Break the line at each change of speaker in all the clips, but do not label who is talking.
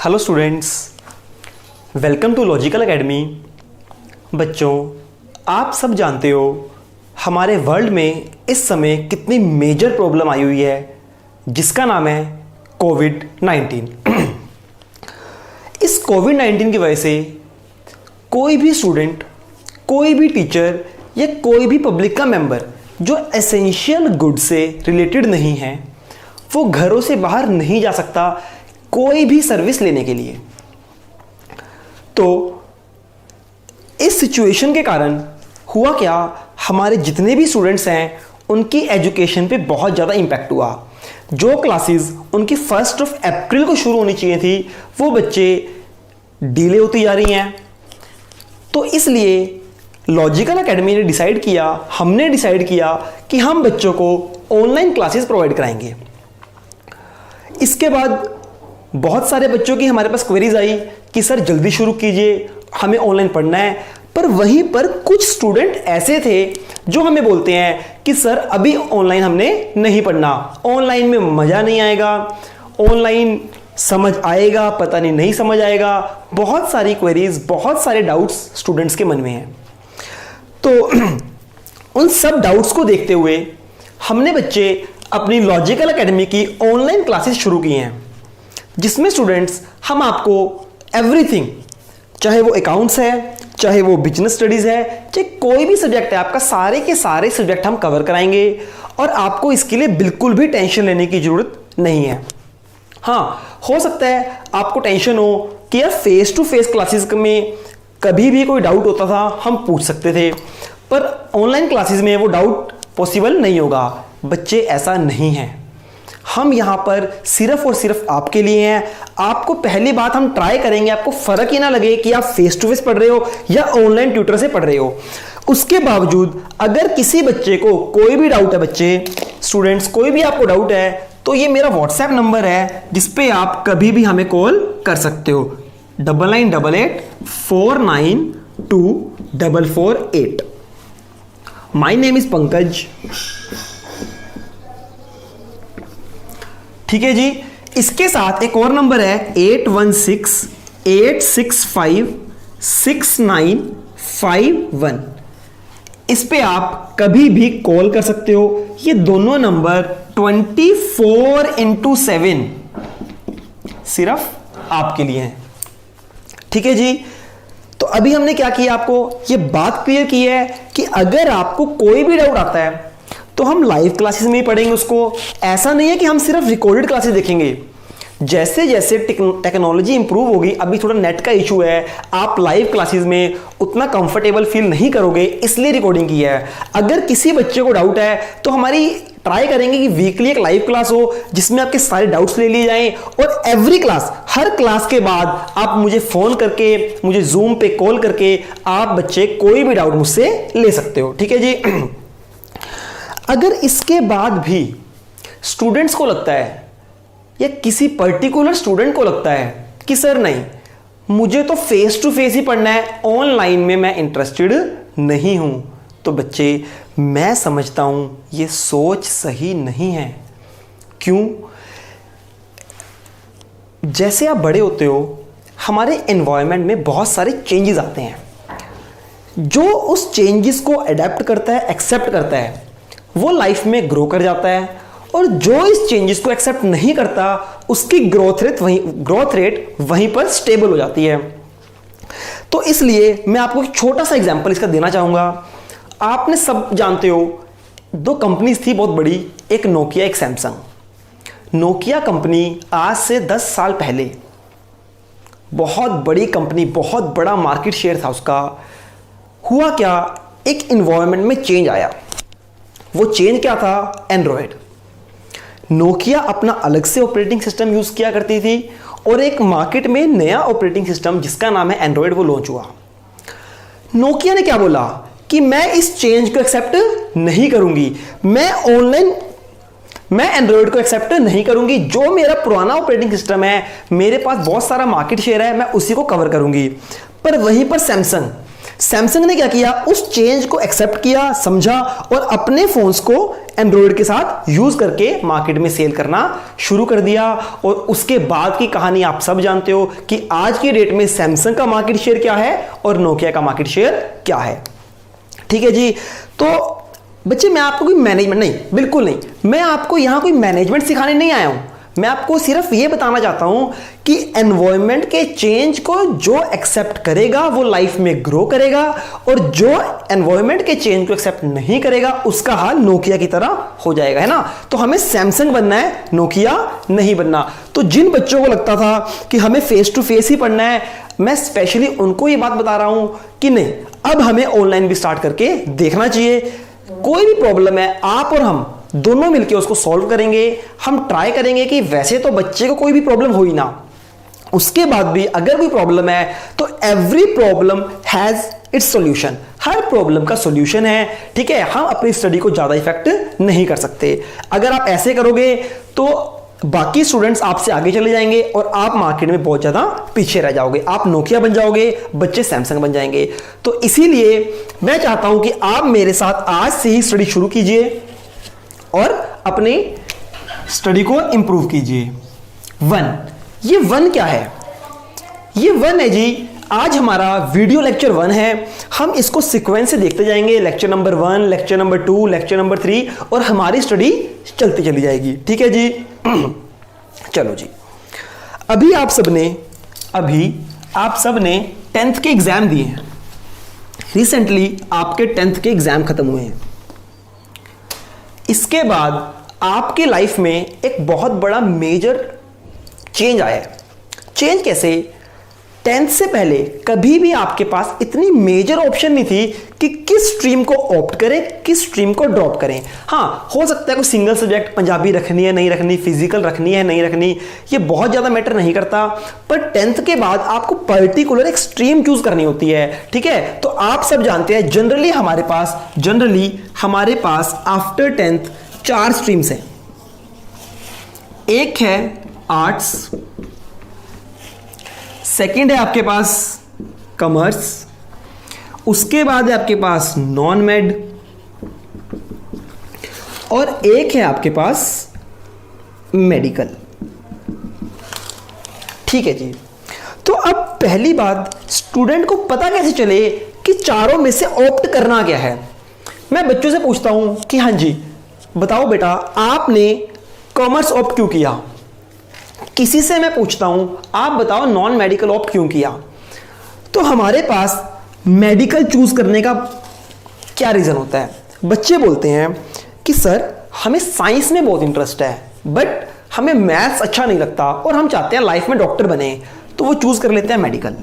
Hello students, welcome to Logical Academy. बच्चों, आप सब जानते हो हमारे वर्ल्ड में इस समय कितनी मेजर प्रॉब्लम आई हुई है जिसका नाम है कोविड-19। इस कोविड-19 की वजह से कोई भी स्टूडेंट, कोई भी टीचर या कोई भी पब्लिक का मेंबर जो एसेंशियल गुड से रिलेटेड नहीं है वो घरों से बाहर नहीं जा सकता कोई भी सर्विस लेने के लिए। तो इस सिचुएशन के कारण हुआ क्या, हमारे जितने भी स्टूडेंट्स हैं उनकी एजुकेशन पे बहुत ज़्यादा इम्पैक्ट हुआ। जो क्लासेस उनकी 1 अप्रैल को शुरू होनी चाहिए थी वो बच्चे डिले होती जा रही हैं। तो इसलिए लॉजिकल एकेडमी ने हमने डिसाइड किया कि हम बच्चों को ऑनलाइन क्लासेस प्रोवाइड कराएंगे। इसके बाद बहुत सारे बच्चों की हमारे पास क्वेरीज आई कि सर जल्दी शुरू कीजिए, हमें ऑनलाइन पढ़ना है। पर वहीं पर कुछ स्टूडेंट ऐसे थे जो हमें बोलते हैं कि सर अभी ऑनलाइन हमने नहीं पढ़ना, ऑनलाइन में मज़ा नहीं आएगा, ऑनलाइन समझ आएगा पता नहीं समझ आएगा। बहुत सारी क्वेरीज, बहुत सारे डाउट्स स्टूडेंट्स के मन में हैं। तो उन सब डाउट्स को देखते हुए हमने बच्चे अपनी लॉजिकल एकेडमी की ऑनलाइन क्लासेस शुरू की हैं, जिसमें स्टूडेंट्स हम आपको एवरीथिंग, चाहे वो अकाउंट्स है, चाहे वो बिजनेस स्टडीज़ है, चाहे कोई भी सब्जेक्ट है, आपका सारे के सारे सब्जेक्ट हम कवर कराएंगे और आपको इसके लिए बिल्कुल भी टेंशन लेने की ज़रूरत नहीं है। हाँ, हो सकता है आपको टेंशन हो कि यार फेस टू फेस क्लासेस में कभी भी कोई डाउट होता था हम पूछ सकते थे, पर ऑनलाइन क्लासेस में वो डाउट पॉसिबल नहीं होगा। बच्चे, ऐसा नहीं है। हम यहाँ पर सिर्फ और सिर्फ आपके लिए हैं। आपको पहली बात हम ट्राई करेंगे, आपको फर्क ही ना लगे कि आप फेस टू फेस पढ़ रहे हो या ऑनलाइन ट्यूटर से पढ़ रहे हो। उसके बावजूद अगर किसी बच्चे को कोई भी डाउट है, बच्चे स्टूडेंट्स कोई भी आपको डाउट है, तो ये मेरा व्हाट्सएप नंबर है जिसपे आप कभी भी हमें कॉल कर सकते हो, 9988492448। My name is Pankaj. ठीक है जी। इसके साथ एक और नंबर है 8168656951। इस पे आप कभी भी कॉल कर सकते हो। ये दोनों नंबर 24x7 सिर्फ आपके लिए हैं। ठीक है जी। तो अभी हमने क्या किया, आपको ये बात क्लियर की है कि अगर आपको कोई भी डाउट आता है तो हम लाइव क्लासेस में ही पढ़ेंगे उसको। ऐसा नहीं है कि हम सिर्फ रिकॉर्डेड क्लासेस देखेंगे। जैसे जैसे टेक्नोलॉजी इंप्रूव होगी, अभी थोड़ा नेट का इशू है, आप लाइव क्लासेस में उतना कंफर्टेबल फील नहीं करोगे, इसलिए रिकॉर्डिंग की है। अगर किसी बच्चे को डाउट है तो हमारी ट्राई करेंगे कि वीकली एक लाइव क्लास हो जिसमें आपके सारे डाउट्स ले लिए जाएं, और एवरी क्लास, हर क्लास के बाद आप मुझे फोन करके, मुझे जूम पे कॉल करके आप बच्चे कोई भी डाउट मुझसे ले सकते हो। ठीक है जी। अगर इसके बाद भी स्टूडेंट्स को लगता है या किसी पर्टिकुलर स्टूडेंट को लगता है कि सर नहीं, मुझे तो फेस टू फेस ही पढ़ना है, ऑनलाइन में मैं इंटरेस्टेड नहीं हूं, तो बच्चे मैं समझता हूं ये सोच सही नहीं है। क्यों? जैसे आप बड़े होते हो, हमारे एनवायरनमेंट में बहुत सारे चेंजेस आते हैं। जो उस चेंजेस को अडेप्ट करता है, एक्सेप्ट करता है, वो लाइफ में ग्रो कर जाता है, और जो इस चेंजेस को एक्सेप्ट नहीं करता उसकी ग्रोथ रेट वहीं पर स्टेबल हो जाती है। तो इसलिए मैं आपको एक छोटा सा एग्जांपल इसका देना चाहूंगा। आपने सब जानते हो, दो कंपनीज थी बहुत बड़ी, एक नोकिया, एक सैमसंग। नोकिया कंपनी आज से 10 साल पहले बहुत बड़ी कंपनी, बहुत बड़ा मार्केट शेयर था उसका। हुआ क्या, एक इन्वायरमेंट में चेंज आया। वो चेंज क्या था? एंड्रॉयड। नोकिया अपना अलग से ऑपरेटिंग सिस्टम यूज किया करती थी और एक मार्केट में नया ऑपरेटिंग सिस्टम जिसका नाम है एंड्रॉयड वो लॉन्च हुआ। नोकिया ने क्या बोला कि मैं इस चेंज को एक्सेप्ट नहीं करूंगी, मैं एंड्रॉयड को एक्सेप्ट नहीं करूंगी। जो मेरा पुराना ऑपरेटिंग सिस्टम है, मेरे पास बहुत सारा मार्केट शेयर है, मैं उसी को कवर करूंगी। पर वहीं पर सैमसंग ने क्या किया, उस चेंज को एक्सेप्ट किया, समझा और अपने फोन्स को एंड्रॉइड के साथ यूज करके मार्केट में सेल करना शुरू कर दिया। और उसके बाद की कहानी आप सब जानते हो कि आज की डेट में सैमसंग का मार्केट शेयर क्या है और नोकिया का मार्केट शेयर क्या है। ठीक है जी। तो बच्चे मैं आपको कोई मैनेजमेंट नहीं, बिल्कुल नहीं, मैं आपको यहां कोई मैनेजमेंट सिखाने नहीं आया हूं। मैं आपको सिर्फ ये बताना चाहता हूं कि एनवायरनमेंट के चेंज को जो एक्सेप्ट करेगा वो लाइफ में ग्रो करेगा, और जो एनवायरनमेंट के चेंज को एक्सेप्ट नहीं करेगा उसका हाल नोकिया की तरह हो जाएगा, है ना। तो हमें सैमसंग बनना है, नोकिया नहीं बनना। तो जिन बच्चों को लगता था कि हमें फेस टू फेस ही पढ़ना है, मैं स्पेशली उनको ये बात बता रहा हूं कि नहीं, अब हमें ऑनलाइन भी स्टार्ट करके देखना चाहिए। कोई भी प्रॉब्लम है, आप और हम दोनों मिलकर उसको सॉल्व करेंगे। हम ट्राई करेंगे कि वैसे तो बच्चे को कोई भी प्रॉब्लम हो ही ना, उसके बाद भी अगर कोई प्रॉब्लम है तो every problem has its solution, her problem का सॉल्यूशन है। ठीक है, हम अपनी स्टडी को ज्यादा इफेक्ट नहीं कर सकते। अगर आप ऐसे करोगे तो बाकी स्टूडेंट्स आपसे आगे चले जाएंगे और आप मार्केट में बहुत ज्यादा पीछे रह जाओगे। आप नोकिया बन जाओगे, बच्चे सैमसंग बन जाएंगे। तो इसीलिए मैं चाहता हूं कि आप मेरे साथ आज से ही स्टडी शुरू कीजिए और अपनी स्टडी को इंप्रूव कीजिए। ये वन क्या है? ये वन है जी, आज हमारा वीडियो लेक्चर 1 है। हम इसको सीक्वेंस से देखते जाएंगे, lecture number 1, lecture number 2, lecture number 3, और हमारी स्टडी चलती चली जाएगी। ठीक है जी। चलो जी, अभी आप सबने 10th के एग्जाम दिए हैं। रिसेंटली आपके 10th के एग्जाम खत्म हुए हैं। इसके बाद आपके लाइफ में एक बहुत बड़ा मेजर चेंज आया है। चेंज कैसे? 10th से पहले कभी भी आपके पास इतनी मेजर ऑप्शन नहीं थी कि किस स्ट्रीम को ऑप्ट करें, किस स्ट्रीम को ड्रॉप करें। हाँ, हो सकता है कोई सिंगल सब्जेक्ट, पंजाबी रखनी है नहीं रखनी, फिजिकल रखनी है नहीं रखनी, ये बहुत ज्यादा मैटर नहीं करता। पर 10th के बाद आपको पर्टिकुलर एक स्ट्रीम चूज करनी होती है। ठीक है, तो आप सब जानते हैं जनरली हमारे पास आफ्टर 10th 4 स्ट्रीम्स हैं। एक है आर्ट्स, सेकंड है आपके पास कॉमर्स, उसके बाद है आपके पास नॉन मेड, और एक है आपके पास मेडिकल। ठीक है जी। तो अब पहली बात, स्टूडेंट को पता कैसे चले कि चारों में से ऑप्ट करना क्या है। मैं बच्चों से पूछता हूं कि हाँ जी बताओ बेटा, आपने कॉमर्स ऑप्ट क्यों किया। किसी से मैं पूछता हूं आप बताओ नॉन मेडिकल ऑप्ट क्यों किया। तो हमारे पास मेडिकल चूज करने का क्या रीजन होता है। बच्चे बोलते हैं कि सर हमें साइंस में बहुत इंटरेस्ट है, बट हमें मैथ्स अच्छा नहीं लगता और हम चाहते हैं लाइफ में डॉक्टर बने, तो वो चूज कर लेते हैं मेडिकल।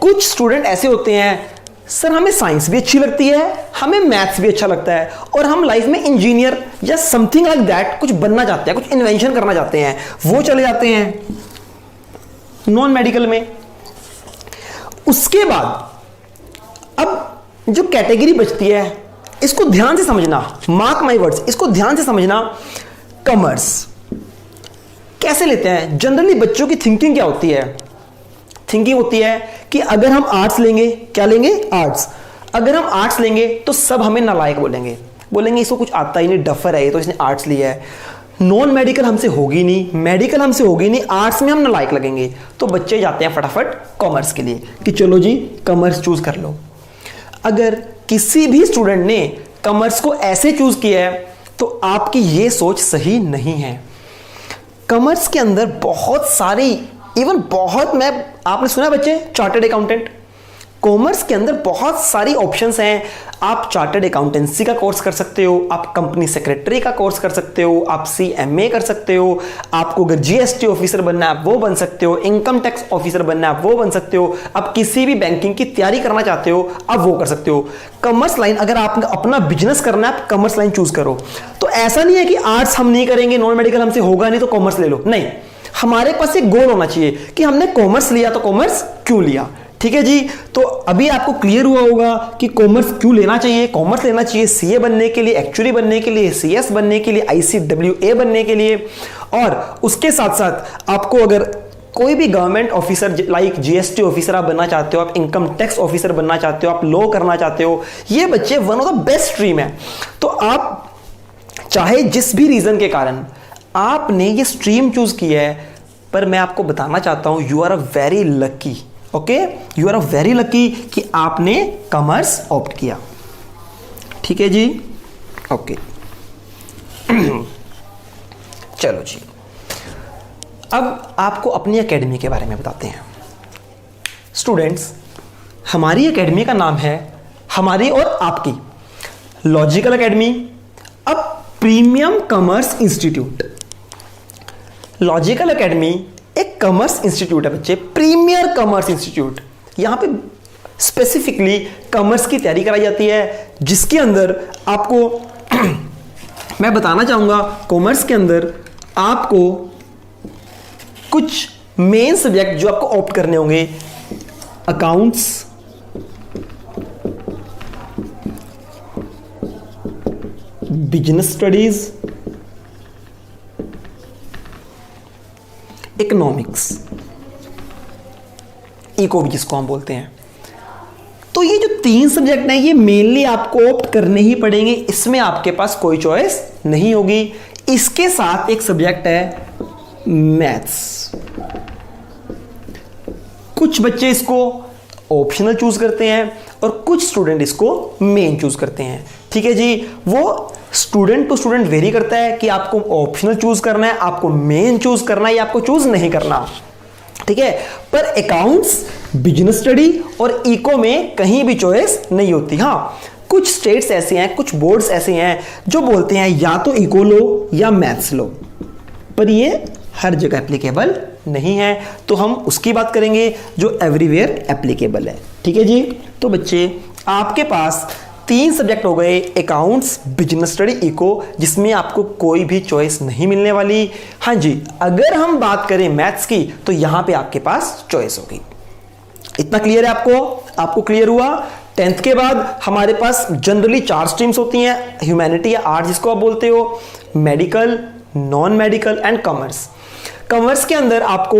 कुछ स्टूडेंट ऐसे होते हैं, सर हमें साइंस भी अच्छी लगती है, हमें मैथ्स भी अच्छा लगता है, और हम लाइफ में इंजीनियर या समथिंग लाइक दैट कुछ बनना चाहते हैं, कुछ इन्वेंशन करना चाहते हैं, वो चले जाते हैं नॉन मेडिकल में। उसके बाद अब जो कैटेगरी बचती है, इसको ध्यान से समझना, मार्क माय वर्ड्स, इसको ध्यान से समझना। कॉमर्स कैसे लेते हैं? जनरली बच्चों की थिंकिंग क्या होती है? थिंकिंग होती है कि अगर हम आर्ट्स लेंगे, क्या लेंगे? आर्ट्स। अगर हम आर्ट्स लेंगे तो सब हमें नालायक बोलेंगे इसको कुछ आता ही नहीं, डफर है ये, तो इसने आर्ट्स लिया है। नॉन मेडिकल हमसे होगी नहीं, मेडिकल हमसे होगी नहीं, आर्ट्स में हम नालायक लगेंगे, तो बच्चे जाते हैं फटाफट कॉमर्स के लिए कि चलो जी कॉमर्स चूज कर लो। अगर किसी भी स्टूडेंट ने कॉमर्स को ऐसे चूज किया है तो आपकी ये सोच सही नहीं है। कॉमर्स के अंदर बहुत सारी, आपने सुना है बच्चे चार्टर्ड अकाउंटेंट, कॉमर्स के अंदर बहुत सारी ऑप्शंस हैं। आप चार्टर्ड अकाउंटेंसी का कोर्स कर सकते हो, आप कंपनी सेक्रेटरी का कोर्स कर सकते हो, आप CMA कर सकते हो, आपको अगर GST ऑफिसर बनना है आप वो बन सकते हो, इनकम टैक्स ऑफिसर बनना है आप वो बन सकते हो, आप किसी भी बैंकिंग की तैयारी करना चाहते हो आप वो कर सकते हो। कॉमर्स लाइन, अगर आप अपना बिजनेस करना है आप कॉमर्स लाइन चूज करो। तो ऐसा नहीं है कि आर्ट्स हम नहीं करेंगे, नॉन मेडिकल हमसे होगा नहीं तो कॉमर्स ले लो, नहीं, हमारे पास एक गोल होना चाहिए कि हमने कॉमर्स लिया तो कॉमर्स क्यों लिया। ठीक है जी। तो अभी आपको क्लियर हुआ होगा कि कॉमर्स क्यों लेना चाहिए। कॉमर्स लेना चाहिए CA बनने के लिए, एक्चुअली बनने के लिए, CS बनने के लिए, ICWA बनने के लिए, और उसके साथ साथ आपको अगर कोई भी government officer like GST officer आप बनना चाहते हो, आप इनकम टैक्स ऑफिसर बनना चाहते हो, आप लॉ करना चाहते हो, ये बच्चे one of the best stream है। तो आप चाहे जिस भी रीजन के कारण आपने ये स्ट्रीम चूज की है, पर मैं आपको बताना चाहता हूं you are a very lucky, okay, you are a very lucky कि आपने कॉमर्स ऑप्ट किया। ठीक है जी, ओके। चलो जी, अब आपको अपनी एकेडमी के बारे में बताते हैं। स्टूडेंट्स, हमारी एकेडमी का नाम है हमारी और आपकी लॉजिकल एकेडमी, अब premium commerce institute. Logical academy एक कॉमर्स इंस्टीट्यूट है बच्चे, प्रीमियर कॉमर्स इंस्टीट्यूट। यहां पे स्पेसिफिकली कॉमर्स की तैयारी कराई जाती है, जिसके अंदर आपको मैं बताना चाहूंगा, कॉमर्स के अंदर आपको कुछ मेन सब्जेक्ट जो आपको ऑप्ट करने होंगे, accounts, business studies, economics, eco जिसको हम बोलते हैं। तो ये जो 3 सब्जेक्ट हैं ये मेनली आपको ऑप्ट करने ही पड़ेंगे, इसमें आपके पास कोई चॉइस नहीं होगी। इसके साथ एक सब्जेक्ट है मैथ्स। कुछ बच्चे इसको ऑप्शनल चूज करते हैं और कुछ स्टूडेंट इसको मेन चूज करते हैं। ठीक है जी, वो स्टूडेंट टू स्टूडेंट वेरी करता है कि आपको ऑप्शनल चूज करना है, आपको मेन चूज करना है या आपको चूज नहीं करना। ठीक है, पर अकाउंट्स, बिजनेस स्टडी और इको में कहीं भी चॉइस नहीं होती। हाँ, कुछ स्टेट्स ऐसे हैं, कुछ बोर्ड्स ऐसे हैं जो बोलते हैं या तो इको लो या मैथ्स लो, पर ये हर जगह एप्लीकेबल नहीं है। तो हम उसकी बात करेंगे जो एवरीवेयर एप्लीकेबल है। ठीक है जी, तो बच्चे आपके पास 3 सब्जेक्ट हो गए, अकाउंट्स, बिजनेस स्टडी, इको, जिसमें आपको कोई भी चॉइस नहीं मिलने वाली। हाँ जी, अगर हम बात करें मैथ्स की तो यहां पे आपके पास चॉइस होगी। इतना क्लियर है आपको क्लियर हुआ? 10th के बाद हमारे पास जनरली 4 स्ट्रीम्स होती हैं, ह्यूमैनिटी या आर्ट जिसको आप बोलते हो, medical, non medical and commerce. Commerce के अंदर आपको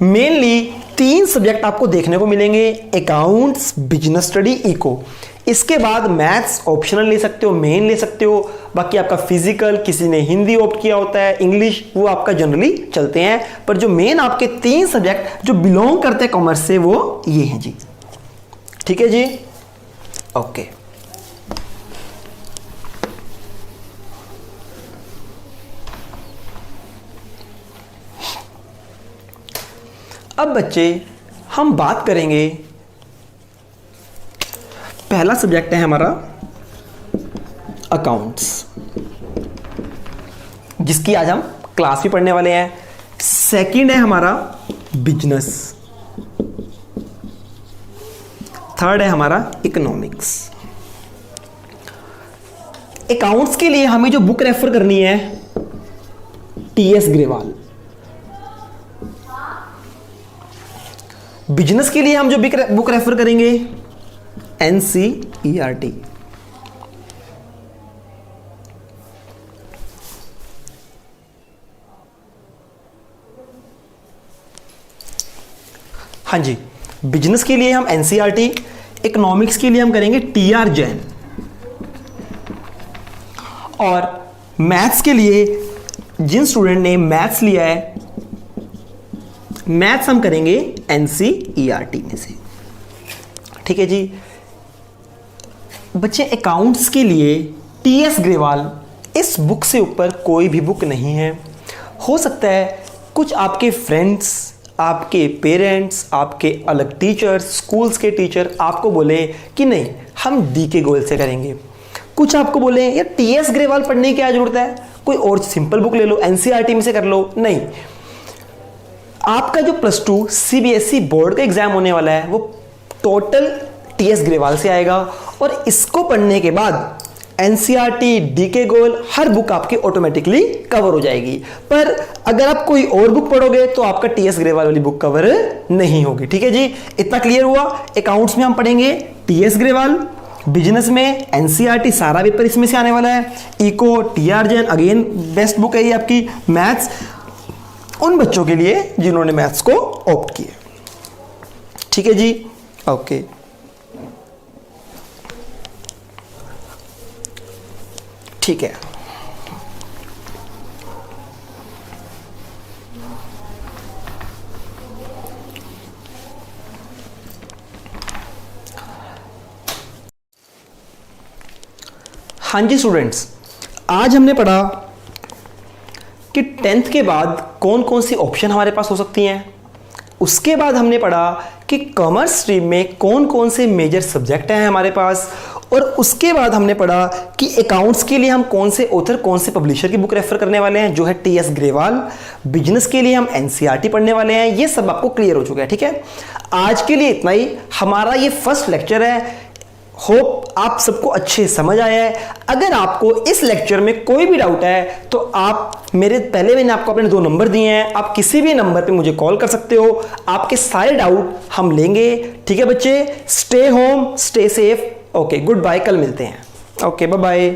मेनली 3 सब्जेक्ट आपको देखने को मिलेंगे, अकाउंट्स, बिजनेस स्टडी, इको। इसके बाद मैथ्स ऑप्शनल ले सकते हो, मेन ले सकते हो, बाकी आपका फिजिकल, किसी ने हिंदी ऑप्ट किया होता है, इंग्लिश, वो आपका जनरली चलते हैं। पर जो मेन आपके 3 सब्जेक्ट जो बिलोंग करते हैं कॉमर्स से वो ये हैं जी। ठीक है जी, ओके। अब बच्चे हम बात करेंगे, पहला सब्जेक्ट है हमारा अकाउंट्स, जिसकी आज हम क्लास भी पढ़ने वाले हैं। सेकंड है हमारा बिजनेस, थर्ड है हमारा इकोनॉमिक्स। अकाउंट्स के लिए हमें जो बुक रेफर करनी है टीएस ग्रेवाल। बिजनेस के लिए हम जो बुक रेफर करेंगे एनसीईआरटी। हाँ जी, बिजनेस के लिए हम एनसीईआरटी, इकोनॉमिक्स के लिए हम करेंगे टीआर जैन, और मैथ्स के लिए जिन स्टूडेंट ने मैथ्स लिया है, मैथ्स हम करेंगे एनसीईआरटी में से। ठीक है जी बच्चे, अकाउंट्स के लिए टीएस ग्रेवाल, इस बुक से ऊपर कोई भी बुक नहीं है। हो सकता है कुछ आपके फ्रेंड्स, आपके पेरेंट्स, आपके अलग टीचर्स, स्कूल्स के टीचर आपको बोले कि नहीं हम डीके गोयल से करेंगे। कुछ आपको बोले यार टीएस ग्रेवाल पढ़ने की क्या जरूरत है, कोई और सिंपल बुक ले लो, एनसीईआरटी में से कर लो। नहीं, आपका जो +2 सीबीएसई बोर्ड का एग्जाम होने वाला है वो टोटल टीएस ग्रेवाल से आएगा, और इसको पढ़ने के बाद एनसीईआरटी, डीके गोयल, हर बुक आपकी ऑटोमेटिकली कवर हो जाएगी। पर अगर आप कोई और बुक पढ़ोगे तो आपका टीएस ग्रेवाल वाली बुक कवर नहीं होगी। ठीक है जी, इतना क्लियर हुआ? अकाउंट्स में हम पढ़ेंगे टीएस ग्रेवाल, बिजनेस में एनसीईआरटी, सारा पेपर इसमें से आने वाला है, eco TR Jain, again best book है ये आपकी, मैथ्स, उन बच्चों के लिए जिन्होंने मैथ्स को ऑप्ट किया। ठीक है जी, ओके। ठीक है, हाँ जी स्टूडेंट्स, आज हमने पढ़ा कि 10th के बाद कौन कौन सी ऑप्शन हमारे पास हो सकती हैं। उसके बाद हमने पढ़ा कि कॉमर्स स्ट्रीम में कौन कौन से मेजर सब्जेक्ट हैं हमारे पास, और उसके बाद हमने पढ़ा कि अकाउंट्स के लिए हम कौन से ऑथर, कौन से पब्लिशर की बुक रेफर करने वाले हैं, जो है टी.एस. ग्रेवाल। बिजनेस के लिए हम एनसीईआरटी पढ़ने वाले हैं। ये सब आपको क्लियर हो चुका है। ठीक है, आज के लिए इतना ही। हमारा ये फर्स्ट लेक्चर है। होप आप सबको अच्छे समझ आया है। अगर आपको इस लेक्चर में कोई भी डाउट है तो आप मैंने आपको अपने 2 नंबर दिए हैं, आप किसी भी नंबर पे मुझे कॉल कर सकते हो। आपके सारे डाउट हम लेंगे। ठीक है बच्चे, stay home, stay safe. Okay, good bye, कल मिलते हैं। Okay, bye bye.